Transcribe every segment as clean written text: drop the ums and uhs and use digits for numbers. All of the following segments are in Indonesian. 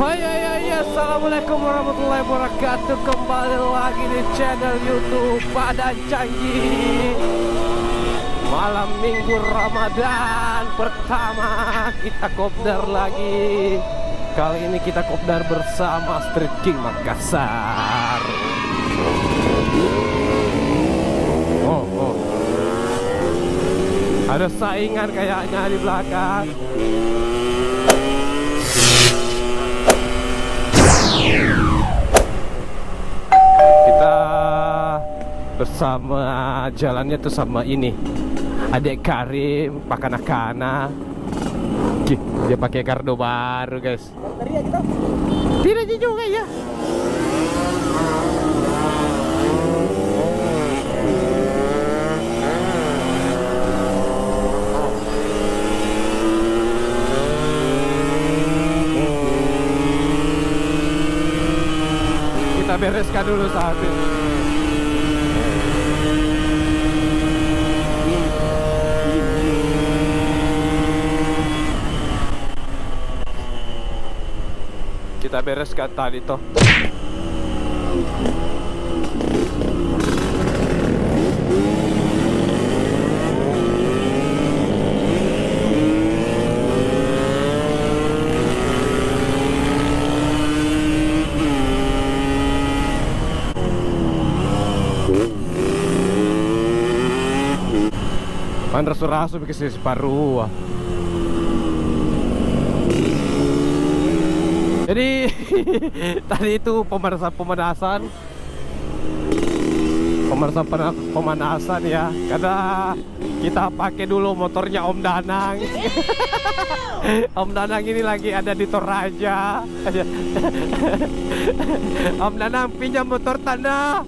Hai, assalamualaikum warahmatullahi wabarakatuh. Kembali lagi di channel YouTube Padang Canggih. Malam minggu Ramadan pertama kita kopdar lagi. Kali ini kita kopdar bersama Street King Makassar. Ada saingan kayaknya di belakang. Kita bersama jalannya tuh sama ini Adek Karim, Pak Kana. Dia pakai kardo baru, guys. Tidak juga ya. Kita bereskan dulu saat ini. Kita bereskan tadi toh. Man rasu-rasu bikin separuh. Jadi tadi itu pemanasan ya, karena kita pakai dulu motornya Om Danang. Om Danang ini lagi ada di Toraja. Om Danang pinjam motor tanah.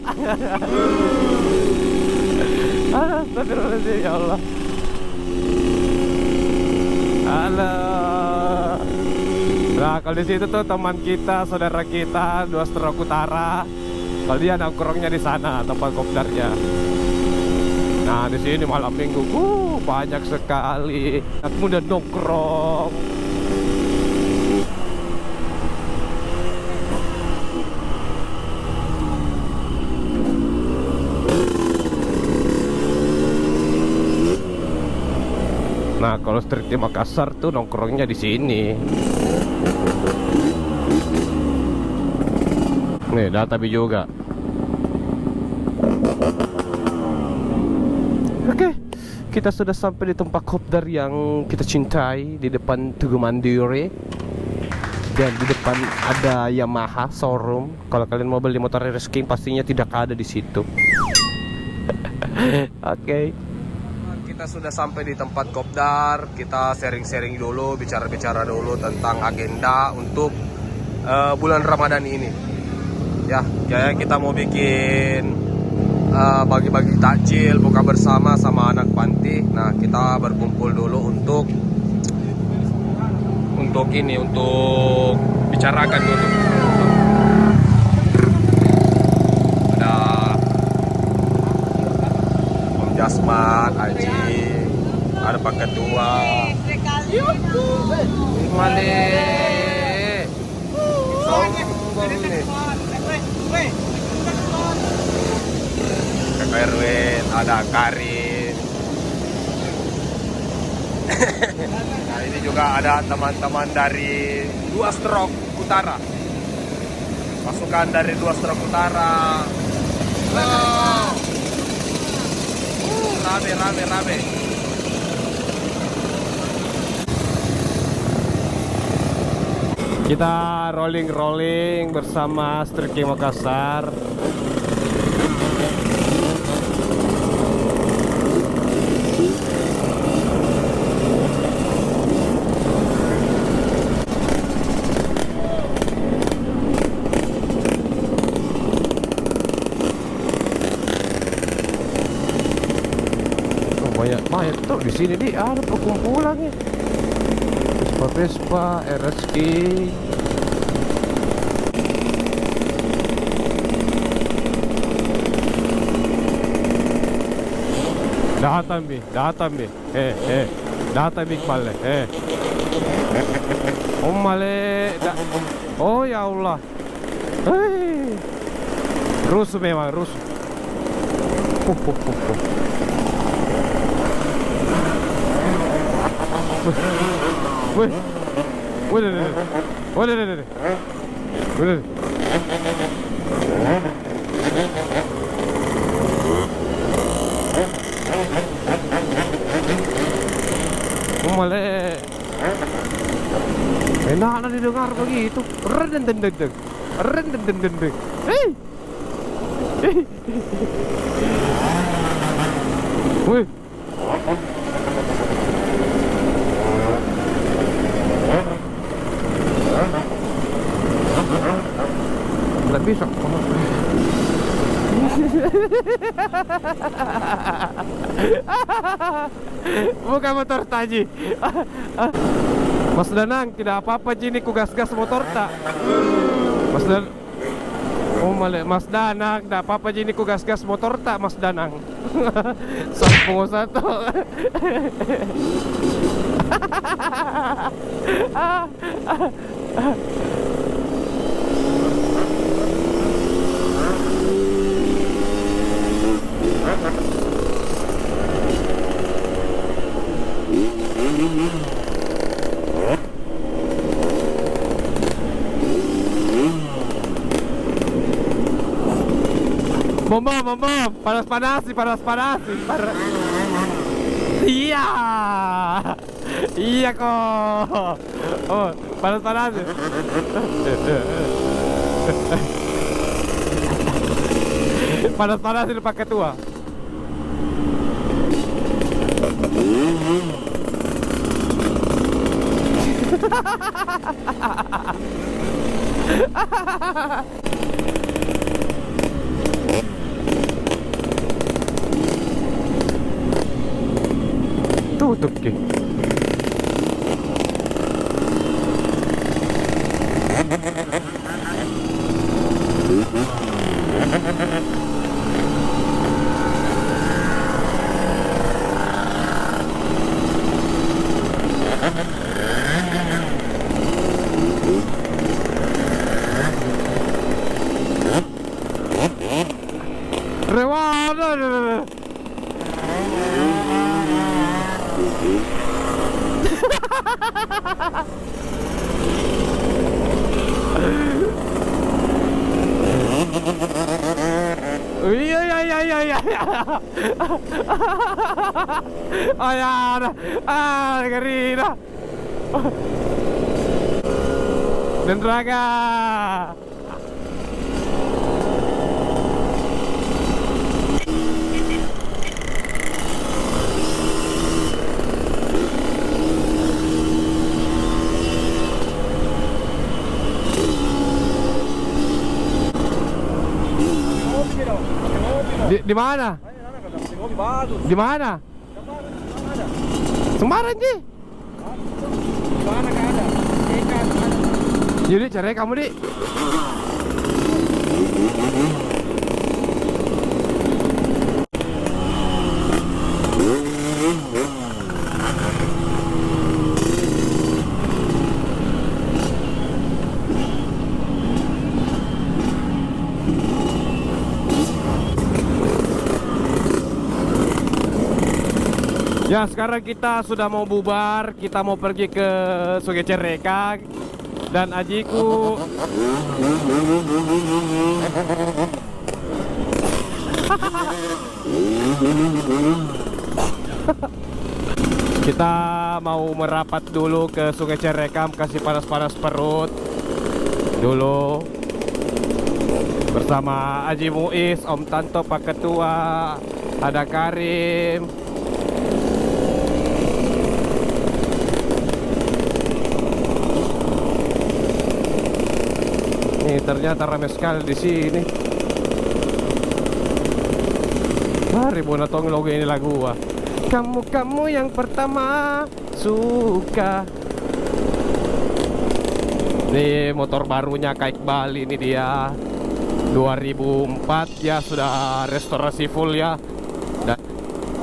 Astagfirullahaladzim, ya Allah. Halo. Nah, kalau di situ tuh teman kita, saudara kita, 2 Stroke Utara. Kalau dia nongkrongnya di sana tempat kopdarnya. Nah, di sini malam minggu, banyak sekali anak muda nongkrong. Nah, kalau Street di Makassar tuh nongkrongnya di sini. Nih, Databi juga. Oke, kita sudah sampai di tempat kopdar yang kita cintai, di depan Tugu Mandiri. Dan di depan ada Yamaha showroom. Kalau kalian mau beli motor Race King pastinya tidak ada di situ. Oke. Kita sudah sampai di tempat kopdar. Kita sharing-sharing dulu, bicara-bicara dulu tentang agenda untuk bulan Ramadan ini. Ya, kayak kita mau bikin bagi-bagi takjil, buka bersama sama anak panti. Nah, kita berkumpul dulu untuk ini, untuk bicarakan dulu. Ada Om Jasman, Aji, ada Pak Ketua. Male. Sombong nih. Kakak Erwin, ada Karin. Nah, ini juga ada teman-teman dari 2 Stroke Utara. Pasukan dari 2 Stroke Utara. Rame. Kita rolling bersama Street King Makassar. Banyak tuh di sini ada perkumpulan nih. Vespa, RSK. Datang bi. Datang Iqbal. Oh male. Oh ya Allah. Hei. Rusuh memang, rusuh. Wih. Wih. Male. Enak na didengar begitu. Rendeng. Hei. Wih. Nggak bisa. Bukan motor Taji. Mas Danang, tidak apa-apa Ji, ini ku gas-gas motor tak. Mas Danang. Oh male, Mas Danang, tidak apa-apa Ji, ini ku gas-gas motor tak Mas Danang. Sang pengusaha tuh. Bom, panas-panas. Iya. Iya kok. Oh, panas. Panas ini pakai tua. Tutup ke. Rewana. Iya. Gerida. Dan Raga. Di mana? Di mana? Sembarang Ji. Mana nggak ada? Ikan ada. Jadi cari kamu di. Ya, sekarang kita sudah mau bubar, kita mau pergi ke Sungai Cerekang. Dan ajiku kita mau merapat dulu ke Sungai Cerekang, kasih panas-panas perut dulu bersama Haji Muiz, Om Tanto, Pak Ketua, ada Karim. Nih ternyata ramai sekali di sini. Mari Bonatong logo ini lagu gua. Kamu yang pertama suka. Nih motor barunya Kak Iqbal, ini dia 2004 ya, sudah restorasi full ya,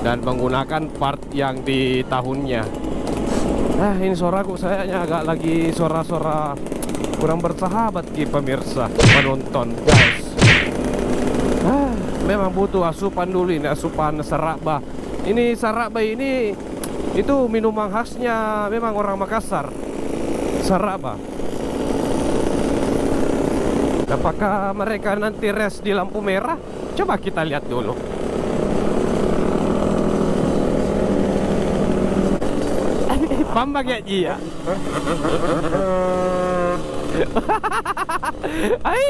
dan menggunakan part yang di tahunnya. Ini suaraku sayangnya agak lagi suara-suara kurang bersahabat di pemirsa penonton guys. Memang butuh asupan dulu ini, asupan Saraba. Ini Saraba ini itu minuman khasnya memang orang Makassar. Saraba. Apakah mereka nanti rest di lampu merah? Coba kita lihat dulu. Pambag ya Ji ya. Ay,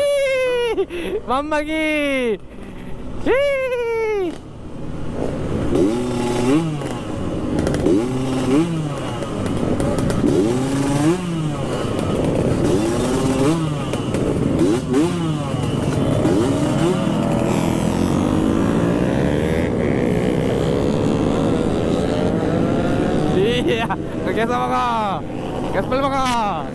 Pambagi. Hii. Iya, oke sama kak. Gaspol kak.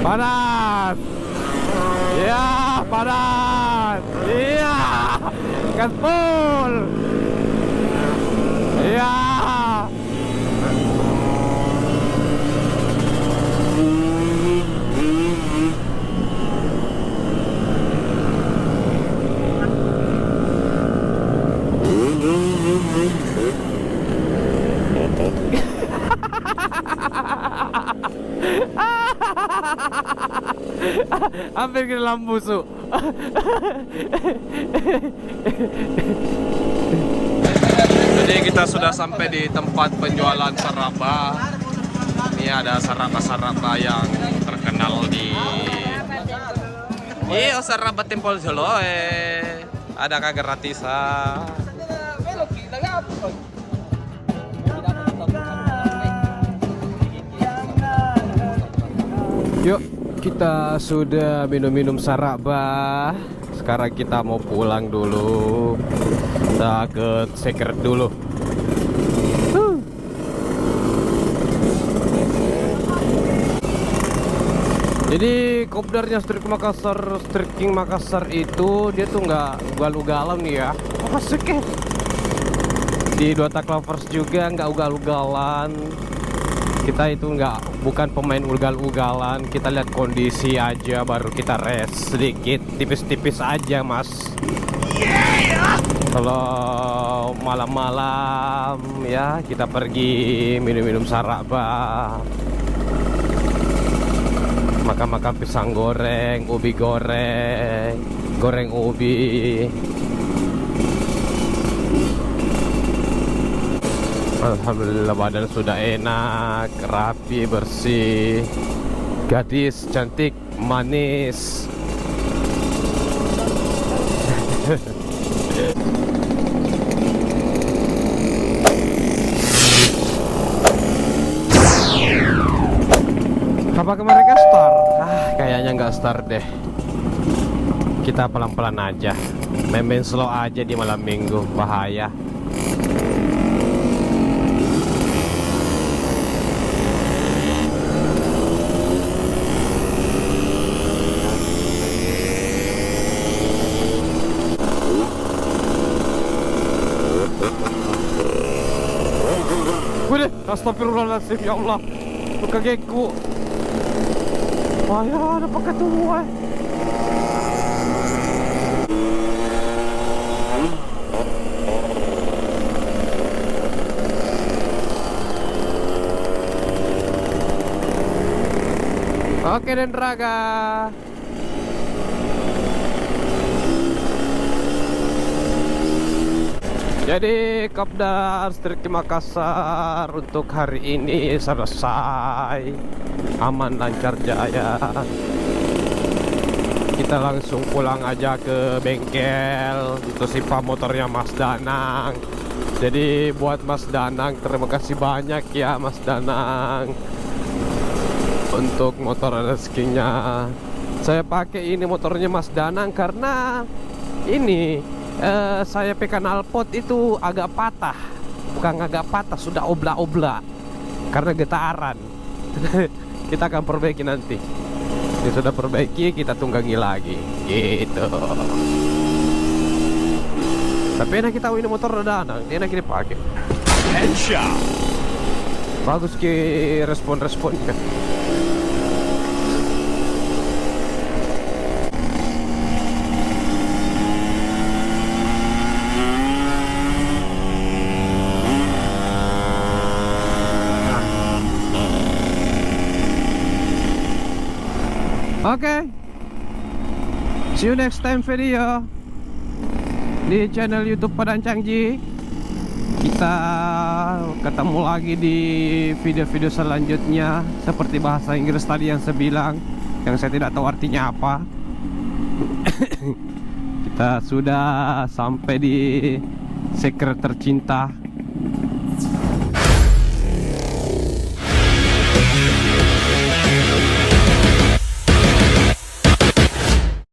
Panas. Iya, panas. Iya. Gaspol. Iya. Hampir ke dalam busuk. Jadi kita sudah sampai di tempat penjualan Saraba. Ini ada Saraba yang terkenal di Saraba Tempol Joloe. Ada gratisan. Yuk, kita sudah minum-minum Saraba. Sekarang kita mau pulang dulu. Kita ke Secret dulu. Jadi kopdarnya Street King Makassar itu dia tuh nggak ugal-ugalan nih ya. Asik ya. Di Dota Clovers juga nggak ugal-ugalan. Kita itu bukan pemain ugal-ugalan. Kita lihat kondisi aja baru kita rest sedikit, tipis-tipis aja mas. Kalau malam-malam ya kita pergi minum-minum Saraba, makan-makan pisang goreng, ubi goreng, goreng ubi. Alhamdulillah badan sudah enak, rapi, bersih. Gadis cantik, manis. Apakah mereka start? Kayaknya nggak start deh. Kita pelan-pelan aja, main slow aja di malam minggu, bahaya. Wih, astagfirullahaladzim, ya Allah. Buka geku. Wah ya, ada pakai tuh. Oke, dan Raga. Jadi Kopdar Street King Makassar untuk hari ini selesai, aman lancar jaya. Kita langsung pulang aja ke bengkel. Itu sifat motornya Mas Danang. Jadi buat Mas Danang, terima kasih banyak ya Mas Danang untuk motor rezekinya. Saya pakai ini motornya Mas Danang karena ini saya pekan knalpot itu agak patah. Bukan agak patah, sudah obla-obla karena getaran. Kita akan perbaiki nanti. Ini sudah perbaiki, kita tunggangi lagi gitu. Tapi enak kita ini motor rada anak, enak ini pakai. Headshot. Bagus ke respon kan. Oke. See you next time video di channel YouTube Padang Cangji. Kita ketemu lagi di video-video selanjutnya. Seperti bahasa Inggris tadi yang saya bilang, yang saya tidak tahu artinya apa. Kita sudah sampai di secret tercinta.